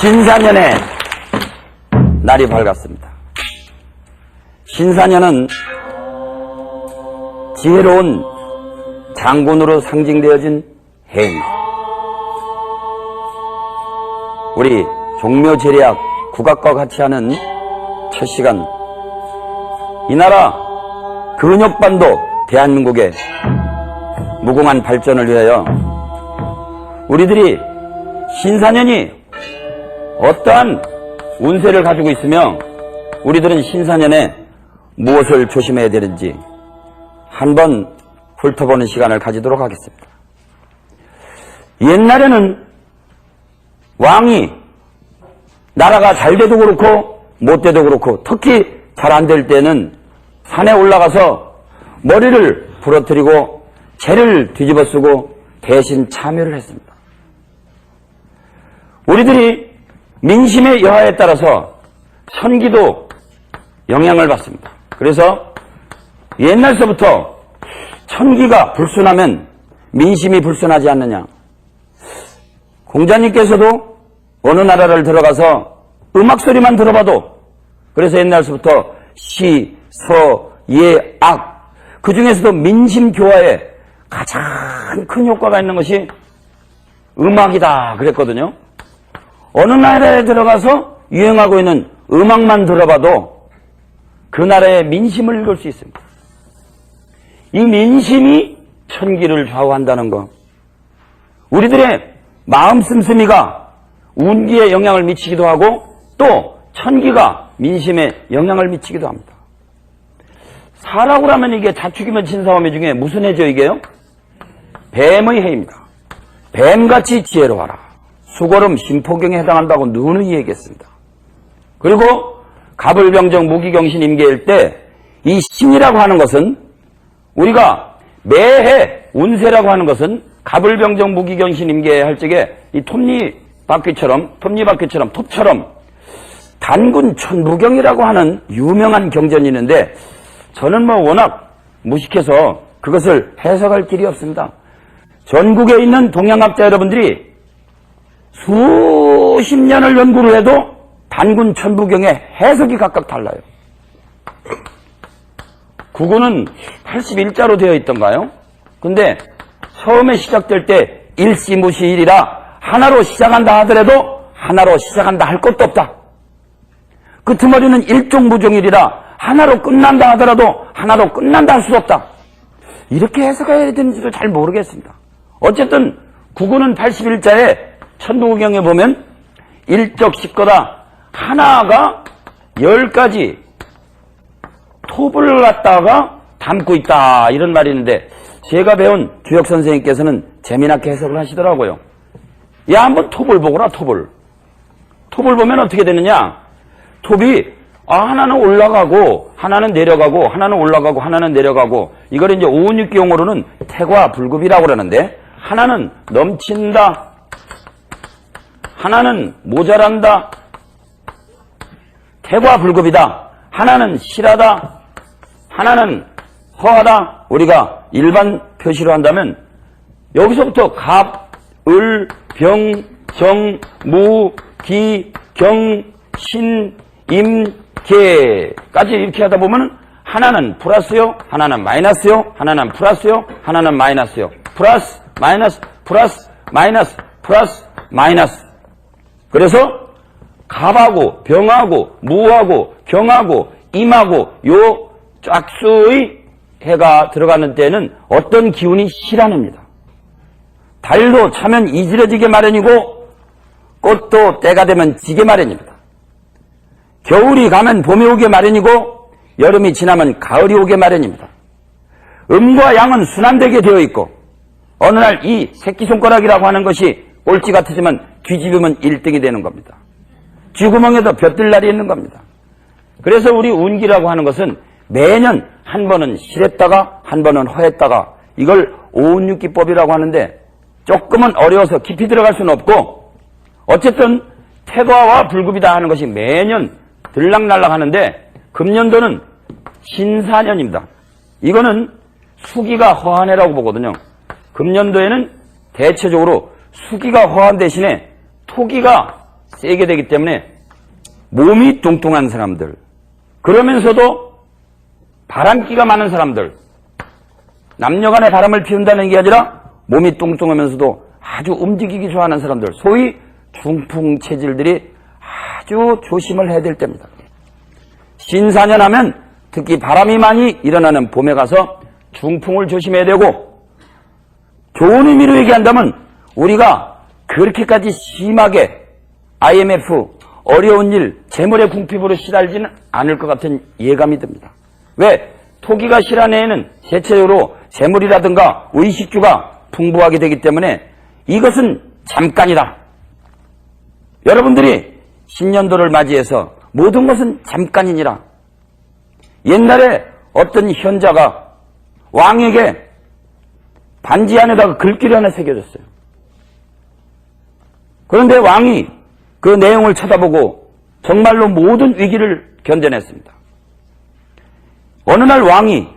신사년의 날이 밝았습니다. 신사년은 지혜로운 장군으로 상징되어진 해입니다. 우리 종묘제리학 국악과 같이 하는 첫 시간, 이 나라 근역반도 대한민국의 무궁한 발전을 위하여 우리들이 신사년이 어떠한 운세를 가지고 있으며 우리들은 신사년에 무엇을 조심해야 되는지 한번 훑어보는 시간을 가지도록 하겠습니다. 옛날에는 왕이 나라가 잘 돼도 그렇고 못 돼도 그렇고 특히 잘 안 될 때는 산에 올라가서 머리를 부러뜨리고 재를 뒤집어 쓰고 대신 참여를 했습니다. 우리들이 민심의 여하에 따라서 천기도 영향을 받습니다. 그래서 옛날서부터 천기가 불순하면 민심이 불순하지 않느냐. 공자님께서도 어느 나라를 들어가서 음악 소리만 들어봐도, 그래서 옛날서부터 시, 서, 예, 악, 그 중에서도 민심 교화에 가장 큰 효과가 있는 것이 음악이다 그랬거든요. 어느 나라에 들어가서 유행하고 있는 음악만 들어봐도 그 나라의 민심을 읽을 수 있습니다. 이 민심이 천기를 좌우한다는 것, 우리들의 마음 씀씀이가 운기에 영향을 미치기도 하고 또 천기가 민심에 영향을 미치기도 합니다. 사라고 하면 이게 자축이면 진사오미 중에 무슨 해죠 이게요? 뱀의 해입니다. 뱀같이 지혜로워라. 수고름 심포경에 해당한다고 누누이 얘기했습니다. 그리고 갑을병정 무기경신 임계일 때 이 신이라고 하는 것은, 우리가 매해 운세라고 하는 것은 갑을병정 무기경신 임계할 적에 이 톱니바퀴처럼 톱처럼 단군 천부경이라고 하는 유명한 경전이 있는데, 저는 워낙 무식해서 그것을 해석할 길이 없습니다. 전국에 있는 동양학자 여러분들이 수십 년을 연구를 해도 단군 천부경의 해석이 각각 달라요. 구구는 81자로 되어 있던가요? 근데 처음에 시작될 때 일시무시일이라 하나로 시작한다 하더라도 하나로 시작한다 할 것도 없다. 끄트머리는 일종무종일이라 하나로 끝난다 하더라도 하나로 끝난다 할 수 없다. 이렇게 해석해야 되는지도 잘 모르겠습니다. 어쨌든 구구는 81자에 천부경에 보면 일적십거다, 하나가 10가지 톱을 갖다가 담고 있다, 이런 말이 있는데, 제가 배운 주역 선생님께서는 재미나게 해석을 하시더라고요. 야, 한번 톱을 보거라. 톱을 보면 어떻게 되느냐, 톱이 하나는 올라가고 하나는 내려가고 하나는 올라가고 하나는 내려가고, 이걸 이제 오은육기 용어로는 태과불급이라고 그러는데, 하나는 넘친다, 하나는 모자란다, 태과불급이다, 하나는 실하다, 하나는 허하다. 우리가 일반 표시로 한다면 여기서부터 갑, 을, 병, 정, 무, 기, 경, 신, 임, 개까지 이렇게 하다 보면 하나는 플러스요, 하나는 마이너스요, 하나는 플러스요, 하나는 마이너스요. 플러스, 마이너스, 플러스, 마이너스, 플러스, 마이너스. 그래서 갑하고 병하고 무하고 경하고 임하고 요 짝수의 해가 들어가는 때는 어떤 기운이 실현합니다. 달도 차면 이지러지게 마련이고 꽃도 때가 되면 지게 마련입니다. 겨울이 가면 봄이 오게 마련이고 여름이 지나면 가을이 오게 마련입니다. 음과 양은 순환되게 되어 있고, 어느 날 이 새끼손가락이라고 하는 것이 꼴찌 같으지만 뒤집으면 1등이 되는 겁니다. 쥐구멍에도 볕들 날이 있는 겁니다. 그래서 우리 운기라고 하는 것은 매년 한 번은 실했다가 한 번은 허했다가, 이걸 오운육기법이라고 하는데 조금은 어려워서 깊이 들어갈 수는 없고, 어쨌든 태과와 불급이다 하는 것이 매년 들락날락 하는데, 금년도는 신사년입니다. 이거는 수기가 허한 해라고 보거든요. 금년도에는 대체적으로 수기가 허한 대신에 토기가 세게 되기 때문에 몸이 뚱뚱한 사람들, 그러면서도 바람기가 많은 사람들, 남녀간의 바람을 피운다는 게 아니라 몸이 뚱뚱하면서도 아주 움직이기 좋아하는 사람들, 소위 중풍 체질들이 아주 조심을 해야 될 때입니다. 신사년 하면 특히 바람이 많이 일어나는 봄에 가서 중풍을 조심해야 되고, 좋은 의미로 얘기한다면 우리가 그렇게까지 심하게 IMF, 어려운 일, 재물의 궁핍으로 시달리지는 않을 것 같은 예감이 듭니다. 왜? 토기가 실한 해에는 대체적으로 재물이라든가 의식주가 풍부하게 되기 때문에 이것은 잠깐이다. 여러분들이 신년도를 맞이해서 모든 것은 잠깐이니라. 옛날에 어떤 현자가 왕에게 반지 안에다가 글귀를 하나 새겨줬어요. 그런데 왕이 그 내용을 쳐다보고 정말로 모든 위기를 견뎌냈습니다. 어느 날 왕이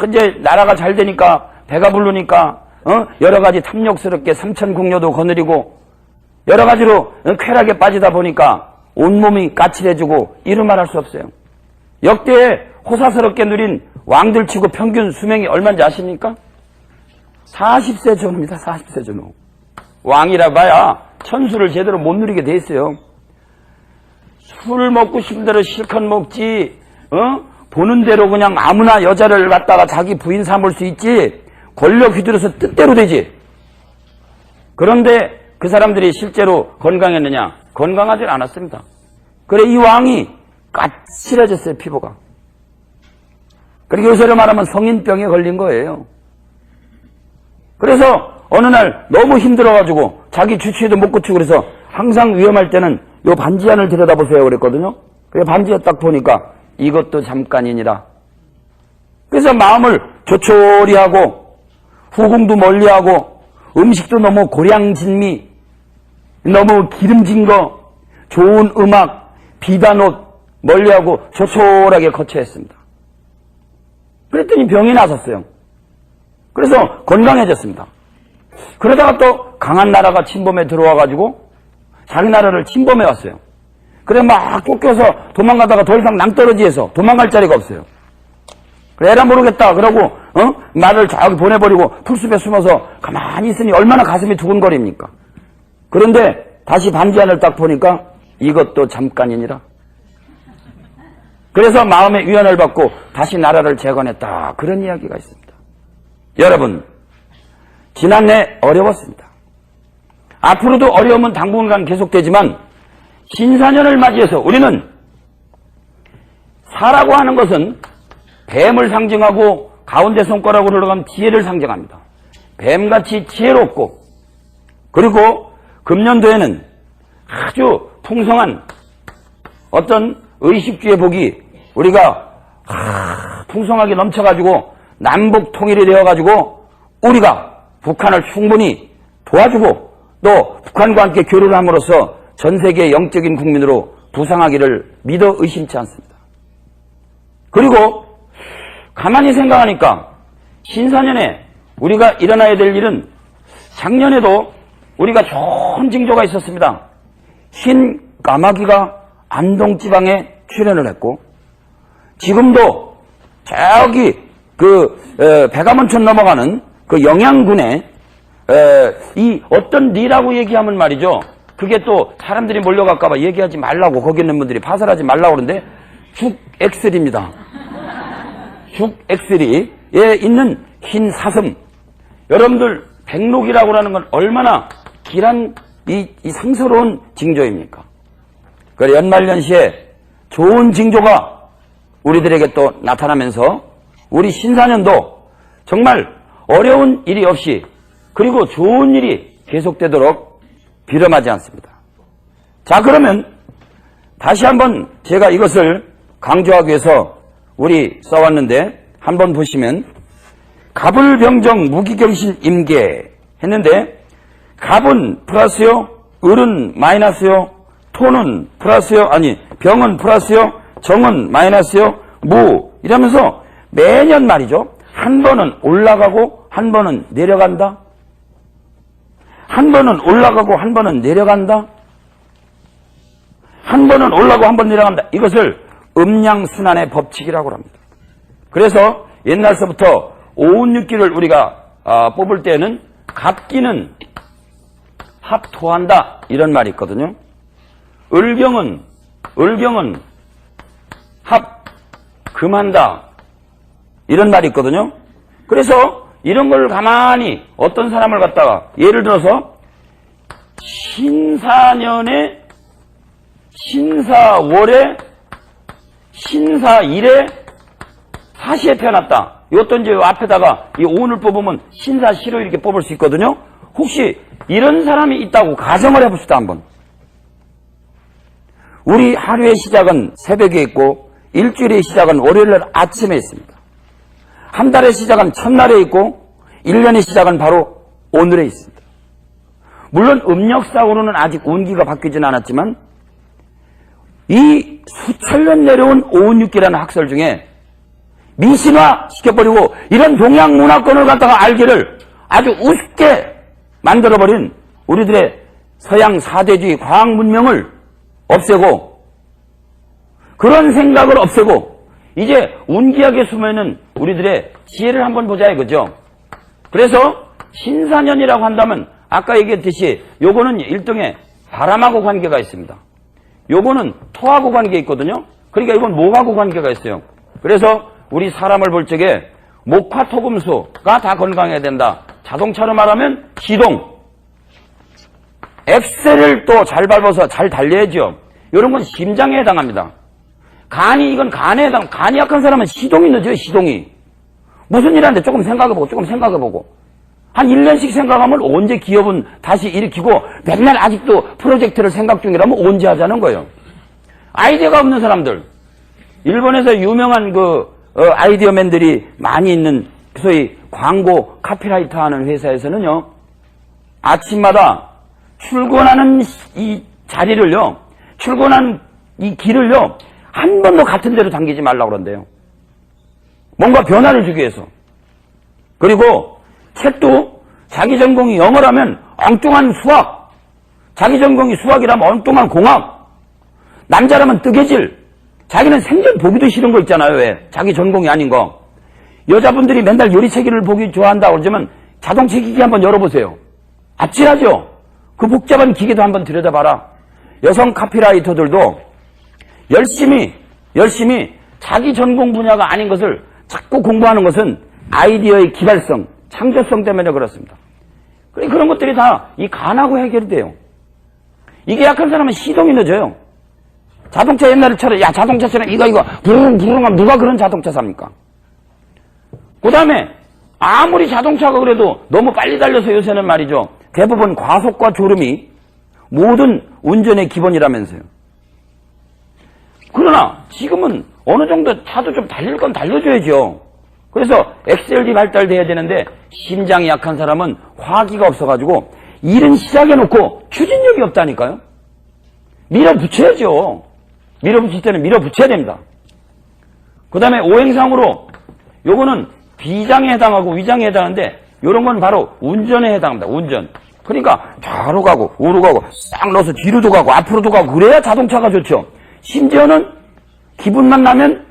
이제 나라가 잘 되니까 배가 부르니까 여러 가지 탐욕스럽게 삼천궁녀도 거느리고 여러 가지로 쾌락에 빠지다 보니까 온몸이 까칠해지고 이루 말할 수 없어요. 역대에 호사스럽게 누린 왕들 치고 평균 수명이 얼마인지 아십니까? 40세 전후입니다. 40세 전후. 왕이라 봐야 천수를 제대로 못 누리게 돼 있어요. 술 먹고 싶은 대로 실컷 먹지, 보는 대로 그냥 아무나 여자를 갖다가 자기 부인 삼을 수 있지, 권력 휘두르서 뜻대로 되지. 그런데 그 사람들이 실제로 건강했느냐? 건강하지 않았습니다. 그래, 이 왕이 까칠해졌어요, 피부가. 그렇게 요새로 말하면 성인병에 걸린 거예요. 그래서 어느 날 너무 힘들어가지고 자기 주치의도 못 고치고 그래서 항상 위험할 때는 요 반지 안을 들여다보세요 그랬거든요. 그래 반지에 딱 보니까 이것도 잠깐이니라. 그래서 마음을 조촐히 하고 후궁도 멀리하고 음식도 너무 고량진미, 너무 기름진 거, 좋은 음악, 비단 옷 멀리하고 조촐하게 거처했습니다. 그랬더니 병이 나섰어요. 그래서 건강해졌습니다. 그러다가 또 강한 나라가 침범에 들어와가지고 자기 나라를 침범해 왔어요. 그래 막 쫓겨서 도망가다가 더 이상 낭떠러지에서 도망갈 자리가 없어요. 그래 에라 모르겠다 그러고 말을 저기 보내버리고 풀숲에 숨어서 가만히 있으니 얼마나 가슴이 두근거립니까? 그런데 다시 반지 안을 딱 보니까 이것도 잠깐이니라. 그래서 마음의 위안을 받고 다시 나라를 재건했다. 그런 이야기가 있습니다. 여러분, 지난해 어려웠습니다. 앞으로도 어려움은 당분간 계속되지만 신사년을 맞이해서 우리는 사라고 하는 것은 뱀을 상징하고 가운데 손가락으로 올라가면 지혜를 상징합니다. 뱀같이 지혜롭고, 그리고 금년도에는 아주 풍성한 어떤 의식주의 복이 우리가 풍성하게 넘쳐가지고 남북 통일이 되어가지고 우리가 북한을 충분히 도와주고 또 북한과 함께 교류를 함으로써 전 세계 영적인 국민으로 부상하기를 믿어 의심치 않습니다. 그리고 가만히 생각하니까 신사년에 우리가 일어나야 될 일은 작년에도 우리가 좋은 징조가 있었습니다. 흰 까마귀가 안동지방에 출현을 했고 지금도 저기 백암원천 넘어가는 그 영양군에 이 어떤 리라고 얘기하면 말이죠. 그게 또 사람들이 몰려갈까봐 얘기하지 말라고 거기 있는 분들이 파설하지 말라고 그러는데 죽엑슬입니다. 죽엑슬이에 있는 흰 사슴. 여러분들 백록이라고 하는 건 얼마나 길한 이 상스러운 징조입니까? 그래 연말연시에 좋은 징조가 우리들에게 또 나타나면서 우리 신사년도 정말 어려운 일이 없이 그리고 좋은 일이 계속되도록 비렴하지 않습니다. 자, 그러면 다시 한번 제가 이것을 강조하기 위해서 우리 써왔는데 한번 보시면 갑을병정 무기경신 임계 했는데 갑은 플러스요, 을은 마이너스요, 토는 플러스요, 아니 병은 플러스요, 정은 마이너스요, 무 이러면서 매년 말이죠. 한 번은 올라가고 한 번은 내려간다. 한 번은 올라가고 한 번은 내려간다. 한 번은 올라가고 한 번 내려간다. 이것을 음양순환의 법칙이라고 합니다. 그래서 옛날서부터 오운육기를 우리가 뽑을 때는 갑기는 합토한다 이런 말이 있거든요. 을경은 합금한다 이런 말이 있거든요. 그래서 이런 걸 가만히 어떤 사람을 갖다가 예를 들어서 신사년에 신사월에 신사일에 사시에 태어났다. 이것도 이제 앞에다가 이 오운을 뽑으면 신사시로 이렇게 뽑을 수 있거든요. 혹시 이런 사람이 있다고 가정을 해봅시다 한번. 우리 하루의 시작은 새벽에 있고 일주일의 시작은 월요일날 아침에 있습니다. 한 달의 시작은 첫날에 있고 1년의 시작은 바로 오늘에 있습니다. 물론 음력상으로는 아직 운기가 바뀌지는 않았지만 이 수천 년 내려온 오운육기라는 학설 중에 미신화 시켜버리고 이런 동양 문화권을 갖다가 알기를 아주 우습게 만들어버린 우리들의 서양 사대주의 과학 문명을 없애고 그런 생각을 없애고 이제 운기학에 숨어있는 우리들의 지혜를 한번 보자 이거죠. 그래서 신사년이라고 한다면 아까 얘기했듯이 요거는 일종의 바람하고 관계가 있습니다. 요거는 토하고 관계 있거든요. 그러니까 이건 목하고 관계가 있어요. 그래서 우리 사람을 볼 적에 목화 토금수가 다 건강해야 된다. 자동차로 말하면 시동. 엑셀을 또 잘 밟아서 잘 달려야죠. 이런 건 심장에 해당합니다. 이건 간에 해당, 간이 약한 사람은 시동이 늦어요, 시동이. 무슨 일 하는데 조금 생각해보고. 한 1년씩 생각하면 언제 기업은 다시 일으키고 맨날 아직도 프로젝트를 생각 중이라면 언제 하자는 거예요. 아이디어가 없는 사람들. 일본에서 유명한 아이디어맨들이 많이 있는 소위 광고 카피라이터 하는 회사에서는요, 아침마다 출근하는 이 자리를요, 출근한 이 길을요, 한 번도 같은 데로 당기지 말라고 그런대요. 뭔가 변화를 주기 위해서. 그리고 책도 자기 전공이 영어라면 엉뚱한 수학, 자기 전공이 수학이라면 엉뚱한 공학, 남자라면 뜨개질, 자기는 생전 보기도 싫은 거 있잖아요. 왜? 자기 전공이 아닌 거. 여자분들이 맨날 요리책을 보기 좋아한다고 그러지만 자동차 기기 한번 열어보세요. 아찔하죠? 그 복잡한 기계도 한번 들여다봐라. 여성 카피라이터들도 열심히 자기 전공 분야가 아닌 것을 자꾸 공부하는 것은 아이디어의 기발성, 창조성 때문에 그렇습니다. 그런 것들이 다 이 간하고 해결이 돼요. 이게 약한 사람은 시동이 늦어요. 자동차 옛날처럼 자동차처럼 이거 부릉부릉 하면 누가 그런 자동차 삽니까? 그 다음에 아무리 자동차가 그래도 너무 빨리 달려서 요새는 말이죠. 대부분 과속과 졸음이 모든 운전의 기본이라면서요. 그러나 지금은 어느 정도 차도 좀 달릴 건 달려줘야죠. 그래서 XLD 발달돼야 되는데 심장이 약한 사람은 화기가 없어가지고 일은 시작해놓고 추진력이 없다니까요. 밀어붙여야죠. 밀어붙일 때는 밀어붙여야 됩니다. 그 다음에 오행상으로 요거는 비장에 해당하고 위장에 해당하는데 요런 건 바로 운전에 해당합니다. 운전. 그러니까 좌로 가고 우로 가고 싹 넣어서 뒤로도 가고 앞으로도 가고 그래야 자동차가 좋죠. 심지어는 기분만 나면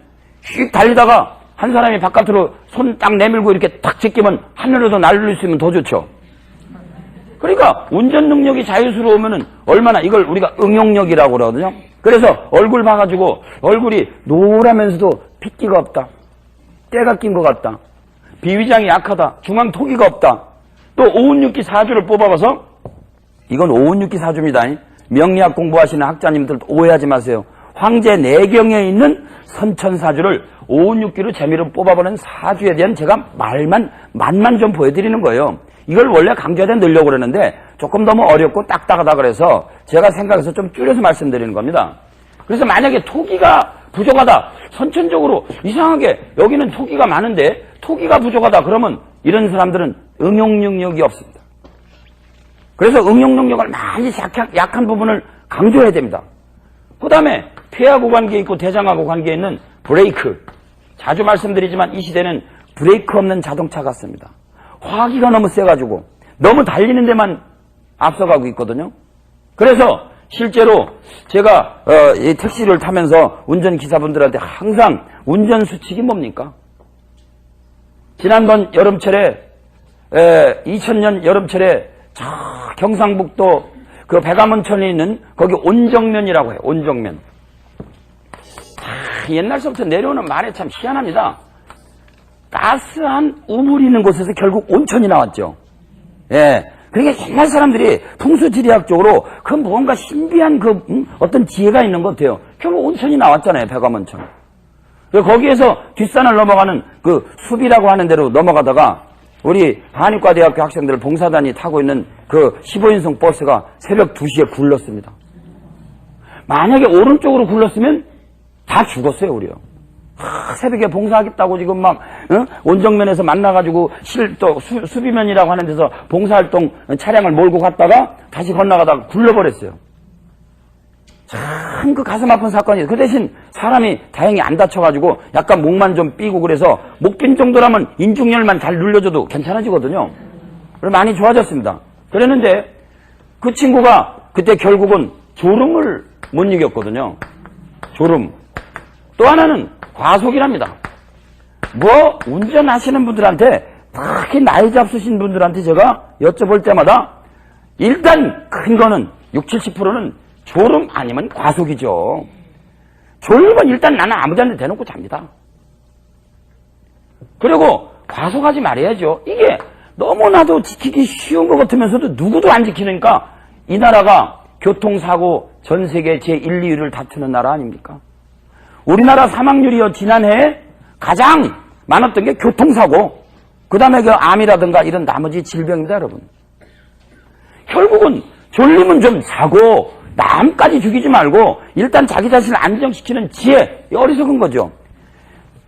휙 달리다가 한 사람이 바깥으로 손 딱 내밀고 이렇게 딱 제끼면 하늘에도 날릴 수 있으면 더 좋죠. 그러니까 운전 능력이 자유스러우면은 얼마나 이걸 우리가 응용력이라고 그러거든요. 그래서 얼굴 봐가지고 얼굴이 노라면서도 핏기가 없다. 때가 낀 것 같다. 비위장이 약하다. 중앙토기가 없다. 또 오운육기 사주를 뽑아봐서 이건 오운육기 사주입니다. 명리학 공부하시는 학자님들 오해하지 마세요. 황제 내경에 있는 선천사주를 오운육기로 재미로 뽑아보는 사주에 대한 제가 맛만 좀 보여드리는 거예요. 이걸 원래 강좌에 넣으려고 그러는데 조금 너무 어렵고 딱딱하다 그래서 제가 생각해서 좀 줄여서 말씀드리는 겁니다. 그래서 만약에 토기가 부족하다, 선천적으로 이상하게 여기는 토기가 많은데 토기가 부족하다 그러면 이런 사람들은 응용 능력이 없습니다. 그래서 응용 능력을 많이 약한 부분을 강조해야 됩니다. 그 다음에 폐하고 관계 있고 대장하고 관계 있는 브레이크. 자주 말씀드리지만 이 시대는 브레이크 없는 자동차 같습니다. 화기가 너무 세가지고 너무 달리는 데만 앞서가고 있거든요. 그래서 실제로 제가 이 택시를 타면서 운전기사분들한테 항상 운전 수칙이 뭡니까? 지난번 여름철에 2000년 여름철에 저 경상북도 그 백암원천에 있는 거기 온정면이라고 해요. 온정면. 옛날서부터 내려오는 말에 참 희한합니다. 따스한 우물이 있는 곳에서 결국 온천이 나왔죠. 예. 그러니까 옛날 사람들이 풍수지리학적으로 그 뭔가 신비한 어떤 지혜가 있는 것 같아요. 결국 온천이 나왔잖아요. 백암원천. 거기에서 뒷산을 넘어가는 그 숲이라고 하는 데로 넘어가다가 우리 한의과대학교 학생들 봉사단이 타고 있는 그 15인승 버스가 새벽 2시에 굴렀습니다. 만약에 오른쪽으로 굴렀으면 다 죽었어요, 우리요. 새벽에 봉사하겠다고 지금 막 온정면에서 만나가지고 또 수비면이라고 하는 데서 봉사활동 차량을 몰고 갔다가 다시 건너가다가 굴러버렸어요. 참 그 가슴 아픈 사건이에요. 그 대신 사람이 다행히 안 다쳐가지고 약간 목만 좀 삐고 그래서 목 빈 정도라면 인중열만 잘 눌려줘도 괜찮아지거든요. 그래서 많이 좋아졌습니다. 그랬는데 그 친구가 그때 결국은 졸음을 못 이겼거든요. 졸음. 또 하나는 과속이랍니다. 뭐 운전하시는 분들한테 특히 나이 잡수신 분들한테 제가 여쭤볼 때마다 일단 큰 거는 60, 70%는 졸음 아니면 과속이죠. 졸리면 일단 나는 아무 데나 대놓고 잡니다. 그리고 과속하지 말아야죠. 이게 너무나도 지키기 쉬운 것 같으면서도 누구도 안 지키니까 이 나라가 교통사고 전 세계 제1, 2위를 다투는 나라 아닙니까? 우리나라 사망률이요, 지난해에 가장 많았던 게 교통사고, 그 다음에 그 암이라든가 이런 나머지 질병입니다, 여러분. 결국은 졸리면 좀 자고, 남까지 죽이지 말고, 일단 자기 자신을 안정시키는 지혜, 어리석은 거죠.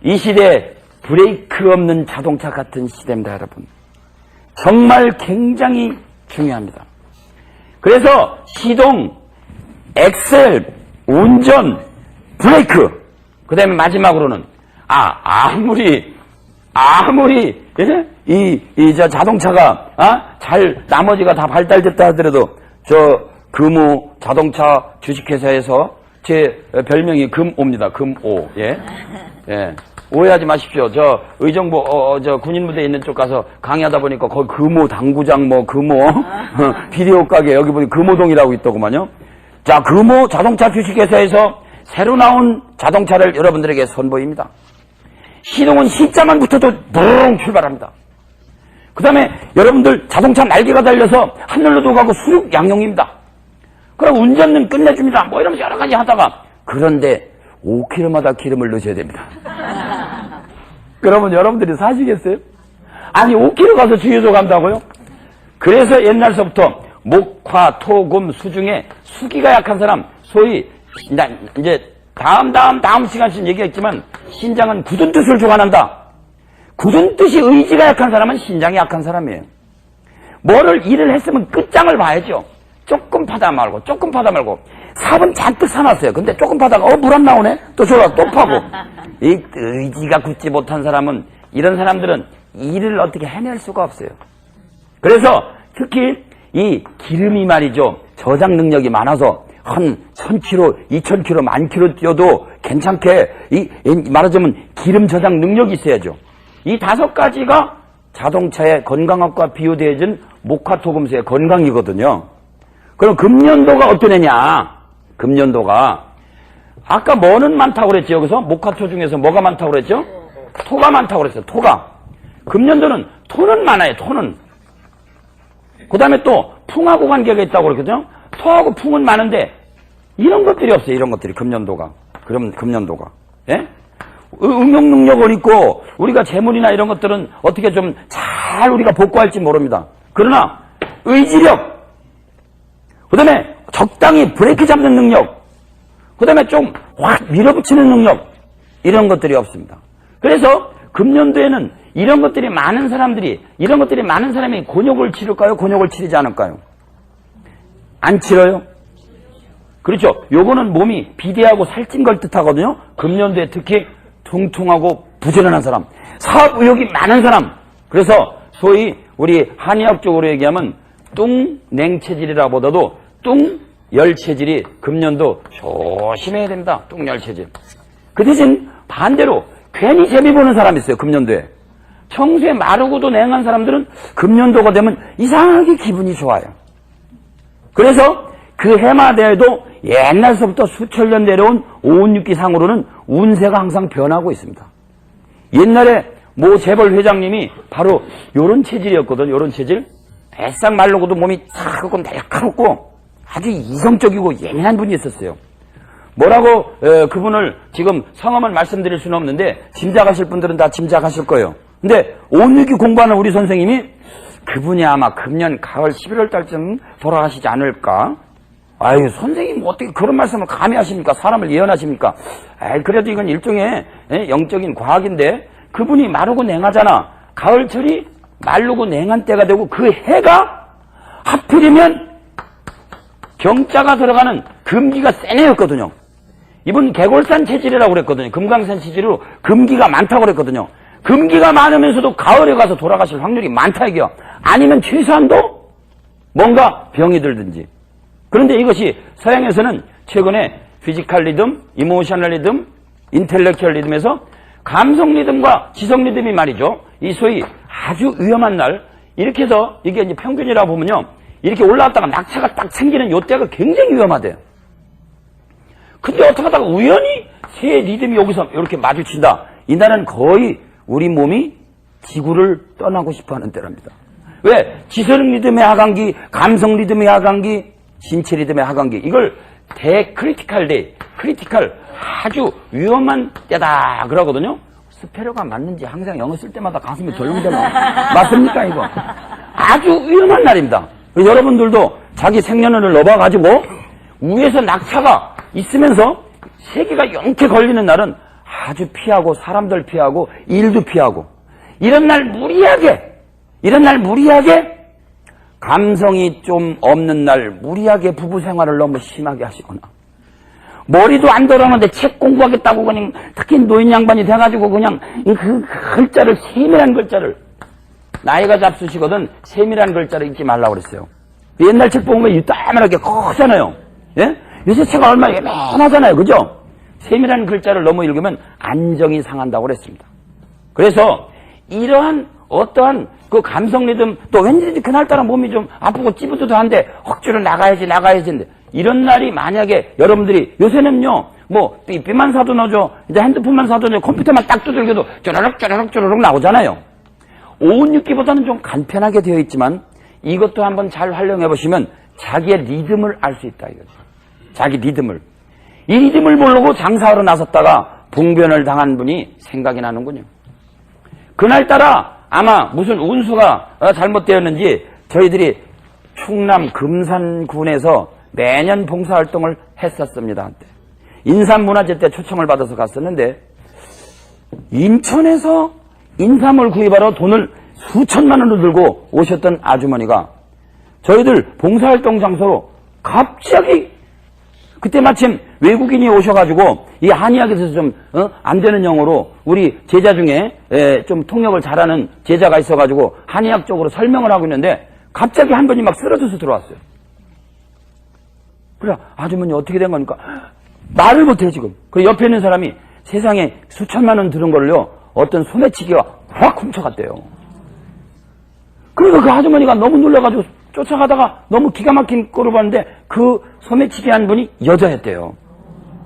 이 시대 브레이크 없는 자동차 같은 시대입니다, 여러분. 정말 굉장히 중요합니다. 그래서 시동, 엑셀, 운전, 브레이크, 그 다음에 마지막으로는, 아무리, 저 자동차가, 나머지가 다 발달됐다 하더라도, 금호 자동차 주식회사에서 제 별명이 금오입니다. 금오. 예. 오해하지 마십시오. 의정부, 군인무대에 있는 쪽 가서 강의하다 보니까 거기 금호 당구장 금호, 비디오 가게 여기 보니 금호동이라고 있더구만요. 자, 금호 자동차 주식회사에서 새로 나온 자동차를 여러분들에게 선보입니다. 시동은 C자만 붙어도 붕 출발합니다. 그 다음에 여러분들 자동차 날개가 달려서 하늘로도 가고 수륙 양용입니다. 그럼 운전은 끝내줍니다. 뭐 이러면서 여러 가지 하다가 그런데 5km마다 기름을 넣으셔야 됩니다. 그러면 여러분들이 사시겠어요? 아니 5km 가서 주유소 간다고요? 그래서 옛날서부터 목화, 토, 금, 수 중에 수기가 약한 사람, 소위 이제 다음 시간쯤 얘기했지만 신장은 굳은 뜻을 주관한다. 굳은 뜻이 의지가 약한 사람은 신장이 약한 사람이에요. 뭐를 일을 했으면 끝장을 봐야죠. 조금 파다 말고 삽은 잔뜩 사놨어요. 근데 조금 파다가 물 안 나오네? 또 저가 또 파고. 이 의지가 굳지 못한 사람은, 이런 사람들은 일을 어떻게 해낼 수가 없어요. 그래서 특히 이 기름이 말이죠, 저장 능력이 많아서 한 1000km, 2000km, 10,000km 뛰어도 괜찮게, 말하자면 기름 저장 능력이 있어야죠. 이 5가지가 자동차의 건강학과 비교되어진 목화토금수의 건강이거든요. 그럼 금년도가 어떤 애냐? 금년도가 아까 뭐는 많다고 그랬죠? 여기서 목화토 중에서 뭐가 많다고 그랬죠? 토가 많다고 그랬어요. 토가. 금년도는 토는 많아요. 토는. 그 다음에 또 풍하고 관계가 있다고 그랬거든요. 토하고 풍은 많은데 이런 것들이 없어요. 이런 것들이 금년도가. 그럼 금년도가. 예? 응용 능력은 있고 우리가 재물이나 이런 것들은 어떻게 좀 잘 우리가 복구할지 모릅니다. 그러나 의지력, 그 다음에 적당히 브레이크 잡는 능력, 그 다음에 좀 확 밀어붙이는 능력, 이런 것들이 없습니다. 그래서 금년도에는 이런 것들이 많은 사람이 곤욕을 치를까요? 곤욕을 치르지 않을까요? 안 치러요? 그렇죠. 요거는 몸이 비대하고 살찐 걸 뜻하거든요. 금년도에 특히 퉁퉁하고 부지런한 사람, 사업 의욕이 많은 사람, 그래서 소위 우리 한의학적으로 얘기하면 뚱냉체질이라 보다도 뚱열체질이 금년도 조심해야 됩니다. 뚱열체질. 그 대신 반대로 괜히 재미 보는 사람이 있어요. 금년도에. 평소에 마르고도 냉한 사람들은 금년도가 되면 이상하게 기분이 좋아요. 그래서 그 해마다에도 옛날서부터 수천 년 내려온 오운육기상으로는 운세가 항상 변하고 있습니다. 옛날에 모 재벌 회장님이 바로 요런 체질이었거든. 요런 체질. 배싹 마르고도 몸이 차갑고 날카롭고 아주 이성적이고 예민한 분이 있었어요. 뭐라고 그분을 지금 성함을 말씀드릴 수는 없는데 짐작하실 분들은 다 짐작하실 거예요. 근데 오운육기 공부하는 우리 선생님이 그분이 아마 금년 가을 11월 달쯤 돌아가시지 않을까? 아유, 선생님 어떻게 그런 말씀을 감히 하십니까? 사람을 예언하십니까? 아이, 그래도 이건 일종의 영적인 과학인데 그분이 마르고 냉하잖아. 가을철이 마르고 냉한 때가 되고 그 해가 하필이면 경자가 들어가는 금기가 센 해였거든요. 이분 개골산 체질이라고 그랬거든요. 금강산 체질로 금기가 많다고 그랬거든요. 금기가 많으면서도 가을에 가서 돌아가실 확률이 많다 이게요. 아니면 최소한도 뭔가 병이 들든지. 그런데 이것이 서양에서는 최근에 피지컬 리듬, 이모셔널 리듬, 인텔렉츄얼 리듬에서 감성 리듬과 지성 리듬이 말이죠. 이 소위 아주 위험한 날, 이렇게 해서 이게 이제 평균이라 보면요. 이렇게 올라왔다가 낙차가 딱 생기는 요때가 굉장히 위험하대요. 근데 어떻게 하다가 우연히 새 리듬이 여기서 이렇게 마주친다. 이날은 거의 우리 몸이 지구를 떠나고 싶어 하는 때랍니다. 왜? 지성 리듬의 하강기, 감성 리듬의 하강기, 신체 리듬의 하강기. 이걸 대크리티컬 데이, 크리티컬, 아주 위험한 때다 그러거든요. 스페러가 맞는지 항상 영어 쓸 때마다 가슴이 덜렁덜렁. 맞습니까 이거? 아주 위험한 날입니다. 여러분들도 자기 생년월일 넣어봐가지고 위에서 낙차가 있으면서 세계가 영케 걸리는 날은 아주 피하고 사람들 피하고 일도 피하고 이런 날 무리하게 감성이 좀 없는 날 무리하게 부부 생활을 너무 심하게 하시거나 머리도 안 돌아오는데 책 공부하겠다고 그냥 특히 노인 양반이 돼가지고 그냥 그 글자를 세밀한 글자를 나이가 잡수시거든 세밀한 글자를 읽지 말라고 그랬어요. 옛날 책 보면 이따만하게 크잖아요. 예? 요새 책은 얼마나 예민하잖아요. 그죠? 세밀한 글자를 너무 읽으면 안정이 상한다고 그랬습니다. 그래서 이러한 어떠한 그 감성 리듬 또 왠지 그날따라 몸이 좀 아프고 찌뿌드드한데 억지로 나가야지 이런 날이 만약에 여러분들이 요새는요 뭐 삐만 사도 넣어줘 이제 핸드폰만 사도 넣어줘 컴퓨터만 딱 두들겨도 쪼르륵 나오잖아요. 오운육기보다는 좀 간편하게 되어 있지만 이것도 한번 잘 활용해 보시면 자기의 리듬을 알 수 있다 이거죠. 자기 리듬을. 이 리듬을 모르고 장사하러 나섰다가 봉변을 당한 분이 생각이 나는군요. 그날따라 아마 무슨 운수가 잘못되었는지 저희들이 충남 금산군에서 매년 봉사활동을 했었습니다. 인삼문화제 때 초청을 받아서 갔었는데 인천에서 인삼을 구입하러 돈을 수천만 원을 들고 오셨던 아주머니가 저희들 봉사활동 장소로 갑자기 그때 마침 외국인이 오셔가지고 이 한의학에서 좀 안 되는 영어로 우리 제자 중에 좀 통역을 잘하는 제자가 있어가지고 한의학 쪽으로 설명을 하고 있는데 갑자기 한 분이 막 쓰러져서 들어왔어요. 그래 아주머니 어떻게 된 겁니까? 말을 못해요 지금. 그리고 옆에 있는 사람이 세상에 수천만 원 들은 걸요 어떤 소매치기가 확 훔쳐갔대요. 그러니까 그 아주머니가 너무 놀라가지고 쫓아가다가 너무 기가 막힌 꼴을 봤는데 그 소매치기 한 분이 여자였대요.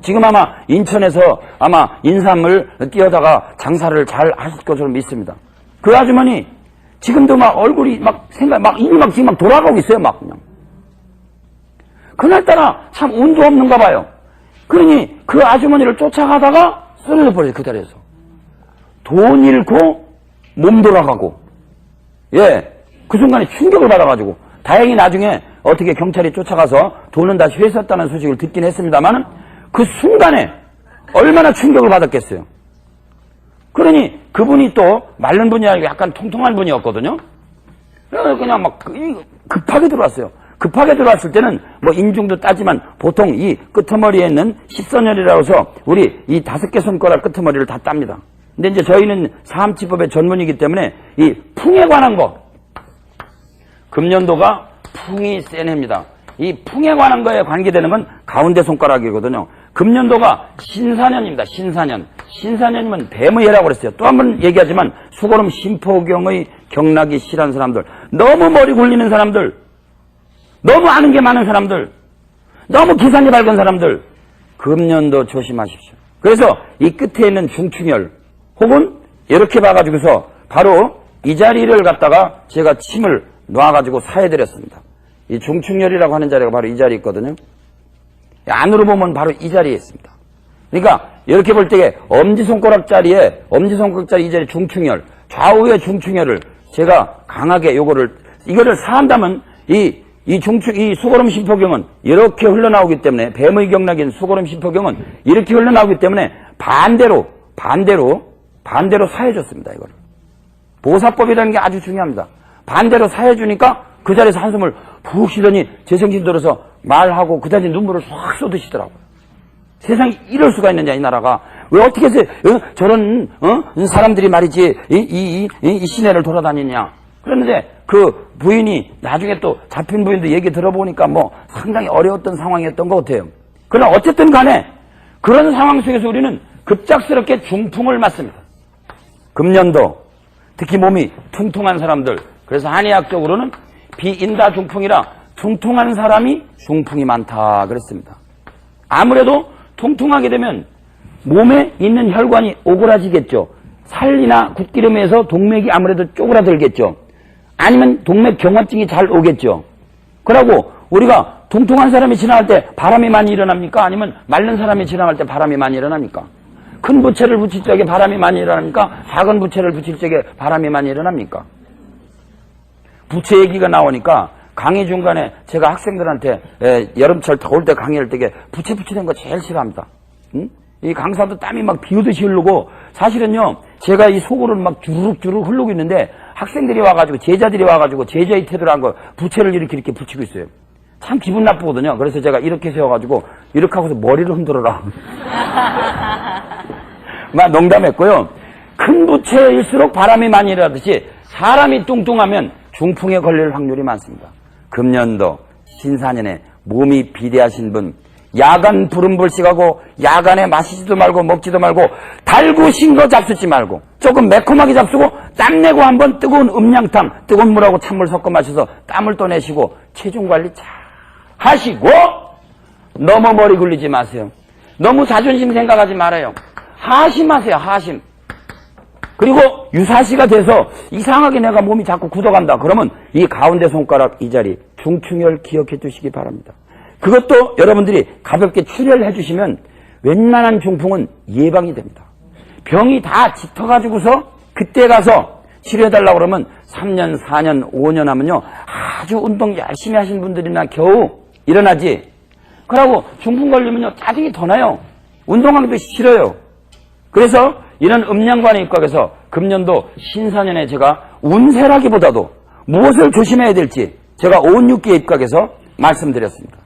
지금 아마 인천에서 아마 인삼을 띄어다가 장사를 잘 하실 것으로 믿습니다. 그 아주머니 지금도 막 얼굴이 막 입이 막 지금 막 돌아가고 있어요 막 그냥. 그날따라 참 운도 없는가 봐요. 그러니 그 아주머니를 쫓아가다가 쓰러져 버려요 그 자리에서. 돈 잃고 몸 돌아가고 그 순간에 충격을 받아가지고 다행히 나중에 어떻게 경찰이 쫓아가서 돈은 다시 회수했다는 소식을 듣긴 했습니다만 그 순간에 얼마나 충격을 받았겠어요. 그러니 그분이 또 마른 분이 아니고 약간 통통한 분이었거든요. 그냥 막 급하게 들어왔어요. 급하게 들어왔을 때는 뭐 인중도 따지만 보통 이 끄트머리에 있는 십선혈이라고 해서 우리 이 5개 손가락 끄트머리를 다 땁니다. 근데 이제 저희는 사암치법의 전문이기 때문에 이 풍에 관한 거 금년도가 풍이 센 해입니다. 이 풍에 관한 거에 관계되는 건 가운데 손가락이거든요. 금년도가 신사년입니다. 신사년. 신사년이면 뱀의 해라고 그랬어요. 또 한 번 얘기하지만 수고름 신포경의 경락이 실한 사람들, 너무 머리 굴리는 사람들, 너무 아는 게 많은 사람들, 너무 기산이 밝은 사람들, 금년도 조심하십시오. 그래서 이 끝에 있는 중충혈 혹은 이렇게 봐가지고서 바로 이 자리를 갖다가 제가 침을 놔가지고 사해드렸습니다. 이 중충혈이라고 하는 자리가 바로 이 자리에 있거든요. 안으로 보면 바로 이 자리에 있습니다. 그러니까 이렇게 볼 때에 엄지손가락 자리에 이 자리 중충혈, 좌우의 중충혈을 제가 강하게 이거를 사한다면 이 수고름 신포경은 이렇게 흘러나오기 때문에, 뱀의 경락인 수고름 신포경은 이렇게 흘러나오기 때문에 반대로 사해줬습니다. 이거를. 보사법이라는 게 아주 중요합니다. 반대로 사해주니까 그 자리에서 한숨을 푹 쉬더니 제정신 들어서 말하고 그 자리에 눈물을 확 쏟으시더라고요. 세상에 이럴 수가 있느냐, 이 나라가. 왜 어떻게 해서 저런 사람들이 말이지 이 시내를 돌아다니냐. 그런데 그 부인이 나중에 또 잡힌 부인도 얘기 들어보니까 뭐 상당히 어려웠던 상황이었던 것 같아요. 그러나 어쨌든 간에 그런 상황 속에서 우리는 급작스럽게 중풍을 맞습니다. 금년도 특히 몸이 퉁퉁한 사람들, 그래서 한의학적으로는 비인다 중풍이라 퉁퉁한 사람이 중풍이 많다 그랬습니다. 아무래도 퉁퉁하게 되면 몸에 있는 혈관이 오그라지겠죠. 살이나 굿기름에서 동맥이 아무래도 쪼그라들겠죠. 아니면 동맥 경화증이 잘 오겠죠. 그러고 우리가 퉁퉁한 사람이 지나갈 때 바람이 많이 일어납니까? 아니면 마른 사람이 지나갈 때 바람이 많이 일어납니까? 큰 부채를 붙일 적에 바람이 많이 일어납니까? 작은 부채를 붙일 적에 바람이 많이 일어납니까? 부채 얘기가 나오니까 강의 중간에 제가 학생들한테 여름철 더울 때 강의할 때 부채 붙이는 거 제일 싫어합니다. 응? 이 강사도 땀이 막 비오듯이 흐르고, 사실은요 제가 이 속으로 막 주르륵 흐르고 있는데 학생들이 와가지고, 제자들이 와가지고 제자의 태도로 한 거 부채를 이렇게 붙이고 있어요. 참 기분 나쁘거든요. 그래서 제가 이렇게 세워가지고 이렇게 하고서 머리를 흔들어라 막 농담했고요. 큰 부채일수록 바람이 많이 일어나듯이 사람이 뚱뚱하면 중풍에 걸릴 확률이 많습니다. 금년도 신사년에 몸이 비대하신 분, 야간 부름불식하고 야간에 마시지도 말고 먹지도 말고 달고 신 거 잡수지 말고 조금 매콤하게 잡수고 땀내고 한번 뜨거운 음양탕, 뜨거운 물하고 찬물 섞어 마셔서 땀을 또 내시고 체중관리 잘 하시고, 너무 머리 굴리지 마세요. 너무 자존심 생각하지 말아요. 하심하세요. 하심. 그리고 유사시가 돼서 이상하게 내가 몸이 자꾸 굳어간다 그러면 이 가운데 손가락 이 자리 중충혈 기억해 주시기 바랍니다. 그것도 여러분들이 가볍게 출혈해 주시면 웬만한 중풍은 예방이 됩니다. 병이 다 짙어가지고서 그때 가서 치료해달라고 그러면 3년, 4년, 5년 하면요 아주 운동 열심히 하신 분들이나 겨우 일어나지. 그러고 중풍 걸리면요 짜증이 더 나요. 운동하기도 싫어요. 그래서 이런 음양관의 입각에서 금년도 신사년에 제가 운세라기보다도 무엇을 조심해야 될지 제가 오은육기의 입각에서 말씀드렸습니다.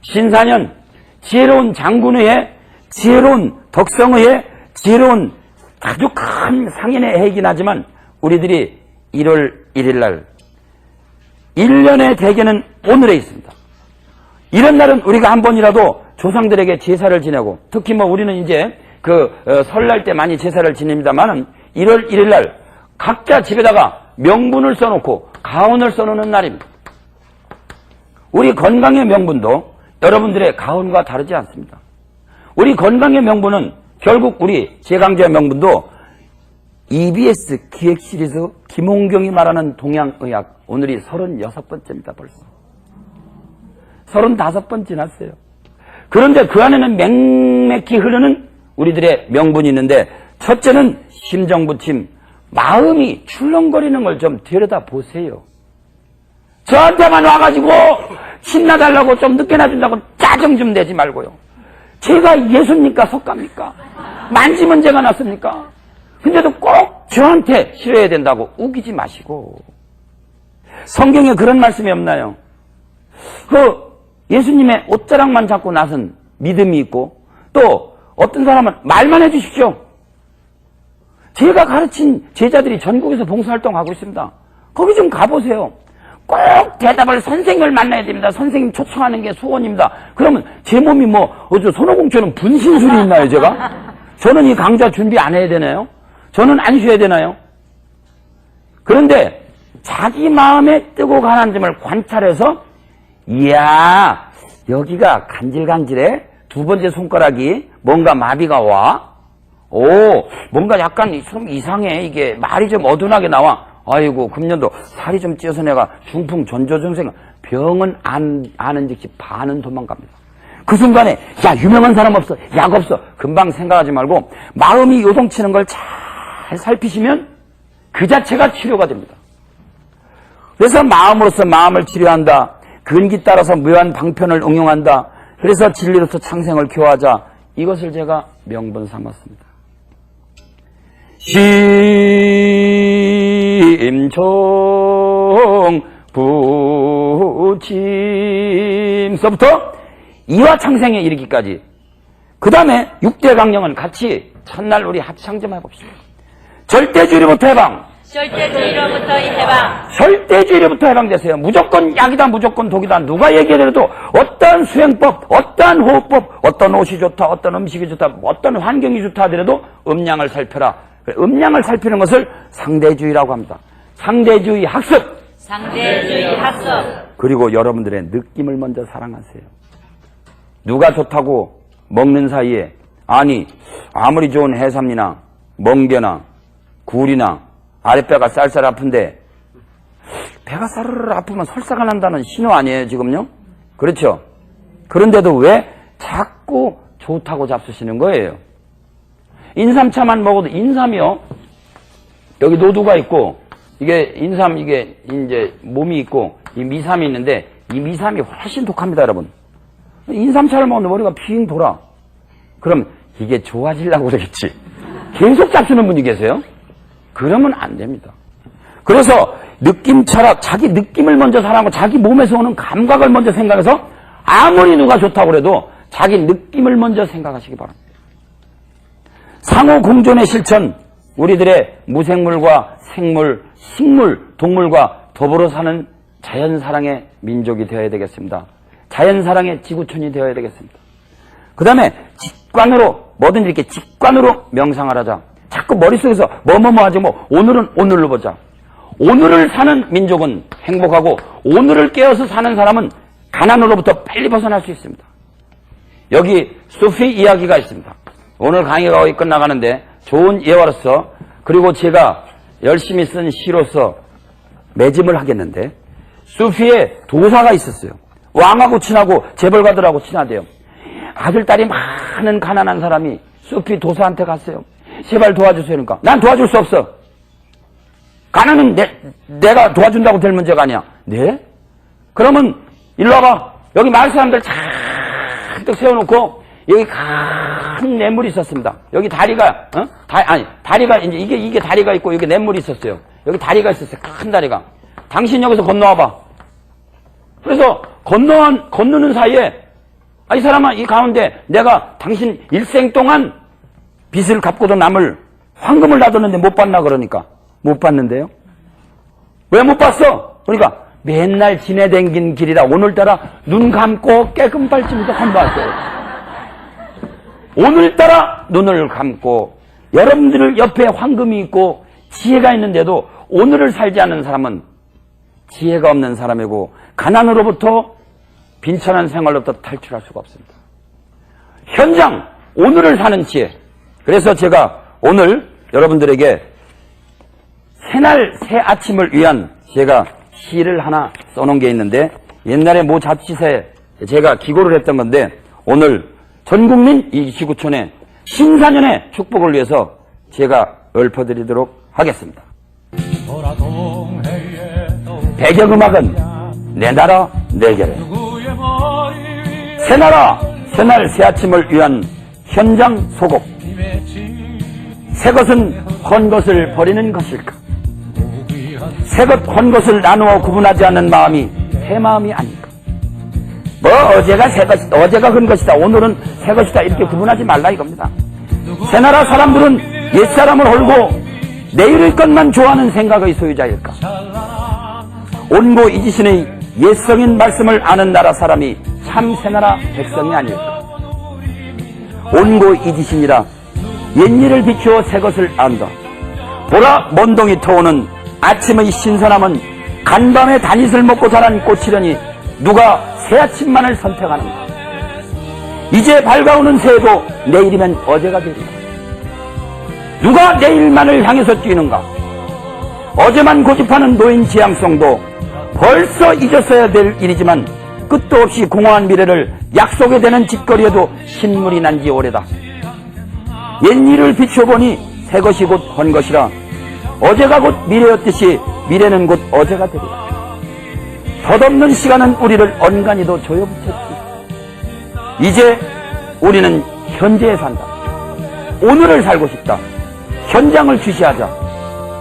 신사년 지혜로운 장군의 해, 지혜로운 덕성의 해, 지혜로운 아주 큰 상인의 해이긴 하지만 우리들이 1월 1일 날 1년의 대개는 오늘에 있습니다. 이런 날은 우리가 한 번이라도 조상들에게 제사를 지내고, 특히 뭐 우리는 이제 설날 때 많이 제사를 지냅니다만은 1월 1일 날 각자 집에다가 명분을 써놓고 가운을 써놓는 날입니다. 우리 건강의 명분도 여러분들의 가운과 다르지 않습니다. 우리 건강의 명분은 결국 우리 제강제의 명분도 EBS 기획 시리즈 김홍경이 말하는 동양의학, 오늘이 36번째입니다. 벌써 35번 지났어요. 그런데 그 안에는 맹맥히 흐르는 우리들의 명분이 있는데, 첫째는 심정부침, 마음이 출렁거리는 걸 좀 들여다보세요. 저한테만 와가지고 신나달라고 좀 늦게 놔준다고 짜증 좀 내지 말고요. 제가 예수입니까 석가입니까? 만지면 제가 낫습니까? 근데도 꼭 저한테 싫어야 된다고 우기지 마시고. 성경에 그런 말씀이 없나요? 예수님의 옷자락만 잡고 나선 믿음이 있고, 또 어떤 사람은 말만 해주십시오. 제가 가르친 제자들이 전국에서 봉사활동하고 있습니다. 거기 좀 가보세요. 꼭 대답을 선생님을 만나야 됩니다. 선생님 초청하는 게 소원입니다. 그러면 제 몸이 손오공처럼 분신술이 있나요, 제가? 저는 이 강좌 준비 안 해야 되나요? 저는 안 쉬어야 되나요? 그런데 자기 마음에 뜨고 가는 점을 관찰해서, 이야, 여기가 간질간질해? 두 번째 손가락이 뭔가 마비가 와? 오, 뭔가 약간 좀 이상해. 이게 말이 좀 어둔하게 나와. 아이고, 금년도 살이 좀 찌어서 내가 중풍 전조증생. 병은 아는 즉시 반은 도망갑니다. 그 순간에, 야, 유명한 사람 없어. 약 없어. 금방 생각하지 말고 마음이 요동치는 걸 잘 살피시면 그 자체가 치료가 됩니다. 그래서 마음으로서 마음을 치료한다. 근기 따라서 무효한 방편을 응용한다. 그래서 진리로서 창생을 교화하자. 이것을 제가 명분 삼았습니다. 심청 부침서부터 이화 창생에 이르기까지. 그 다음에 6대 강령은 같이 첫날 우리 합창 좀 해봅시다. 절대주의로부터 해방. 절대주의로부터 해방. 절대주의로부터 해방되세요. 무조건 약이다, 무조건 독이다. 누가 얘기해도 어떠한 수행법, 어떠한 호흡법, 어떤 옷이 좋다, 어떤 음식이 좋다, 어떤 환경이 좋다 하더라도 음량을 살펴라. 음량을 살피는 것을 상대주의라고 합니다. 상대주의 학습. 상대주의 학습. 그리고 여러분들의 느낌을 먼저 사랑하세요. 누가 좋다고 먹는 사이에, 아니 아무리 좋은 해삼이나 멍게나 굴이나 아랫배가 쌀쌀 아픈데, 배가 쌀쌀 아프면 설사가 난다는 신호 아니에요 지금요? 그렇죠? 그런데도 왜 자꾸 좋다고 잡수시는 거예요? 인삼차만 먹어도, 인삼이요, 여기 노두가 있고, 이게 인삼, 이게 이제 몸이 있고, 이 미삼이 있는데, 이 미삼이 훨씬 독합니다 여러분. 인삼차를 먹는데 머리가 핑 돌아. 그럼 이게 좋아지려고 그러겠지. 계속 잡수는 분이 계세요? 그러면 안 됩니다. 그래서 느낌 철학, 자기 느낌을 먼저 사랑하고 자기 몸에서 오는 감각을 먼저 생각해서 아무리 누가 좋다고 그래도 자기 느낌을 먼저 생각하시기 바랍니다. 상호 공존의 실천, 우리들의 무생물과 생물, 식물, 동물과 더불어 사는 자연사랑의 민족이 되어야 되겠습니다. 자연사랑의 지구촌이 되어야 되겠습니다. 그 다음에 직관으로, 뭐든지 이렇게 직관으로 명상을 하자. 자꾸 머릿속에서 뭐뭐뭐 하지, 오늘은 오늘로 보자. 오늘을 사는 민족은 행복하고, 오늘을 깨어서 사는 사람은 가난으로부터 빨리 벗어날 수 있습니다. 여기 수피 이야기가 있습니다. 오늘 강의가 거의 끝나가는데 좋은 예화로서, 그리고 제가 열심히 쓴 시로서 매짐을 하겠는데, 수피에 도사가 있었어요. 왕하고 친하고 재벌가들하고 친하대요. 아들, 딸이 많은 가난한 사람이 수피 도사한테 갔어요. 제발 도와주세요. 그러니까 난 도와줄 수 없어. 가난은 내가 도와준다고 될 문제가 아니야. 네? 그러면 일로 와봐. 여기 마을 사람들 잔뜩 세워놓고 여기 큰 냇물이 있었습니다. 여기 다리가, 다리가 이제 이게 다리가 있고 여기 냇물이 있었어요. 여기 다리가 있었어요. 큰 다리가. 당신 여기서 건너와봐. 그래서 건너는 사이에, 이 사람아, 이 가운데 내가 당신 일생 동안 빚을 갚고도 남을 황금을 놔뒀는데 못 봤나? 그러니까 못 봤는데요. 왜 못 봤어? 그러니까 맨날 지내댕긴 길이라 오늘따라 눈 감고 깨끔 발치면서 환도하세요. 오늘따라 눈을 감고, 여러분들 옆에 황금이 있고 지혜가 있는데도 오늘을 살지 않는 사람은 지혜가 없는 사람이고, 가난으로부터 빈천한 생활로부터 탈출할 수가 없습니다. 현장, 오늘을 사는 지혜. 그래서 제가 오늘 여러분들에게 새날 새 아침을 위한 제가 시를 하나 써놓은 게 있는데, 옛날에 모 자취사에 제가 기고를 했던 건데, 오늘 전국민 이 지구촌의 신사년의 축복을 위해서 제가 읊어드리도록 하겠습니다. 배경음악은 내 나라 내 계래. 새나라 새날 새 아침을 위한 현장 소곡. 새 것은 헌 것을 버리는 것일까? 새 것 헌 것을 나누어 구분하지 않는 마음이 새 마음이 아닐까? 어제가 헌 것이다, 오늘은 새 것이다, 이렇게 구분하지 말라 이겁니다. 새나라 사람들은 옛사람을 홀고 내일의 것만 좋아하는 생각의 소유자일까? 온고 이지신의 옛성인 말씀을 아는 나라 사람이 참 새나라 백성이 아닐까. 온고 이지신이라 옛일을 비추어 새 것을 안다. 보라 먼동이 터오는 아침의 신선함은 간밤에 단잇을 먹고 자란 꽃이려니 누가 새 아침만을 선택하는가. 이제 밝아오는 새해도 내일이면 어제가 되리라. 누가 내일만을 향해서 뛰는가. 어제만 고집하는 노인 지향성도 벌써 잊었어야 될 일이지만 끝도 없이 공허한 미래를 약속에 대는 짓거리에도 신물이 난 지 오래다. 옛일을 비춰보니 새 것이 곧 헌 것이라. 어제가 곧 미래였듯이 미래는 곧 어제가 되리라. 덧없는 시간은 우리를 언간히도 조여붙였지. 이제 우리는 현재에 산다. 오늘을 살고 싶다. 현장을 주시하자.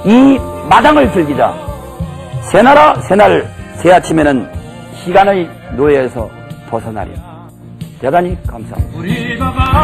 이 마당을 즐기자. 새나라 새날 새아침에는 시간의 노예에서 벗어나리. 대단히 감사합니다.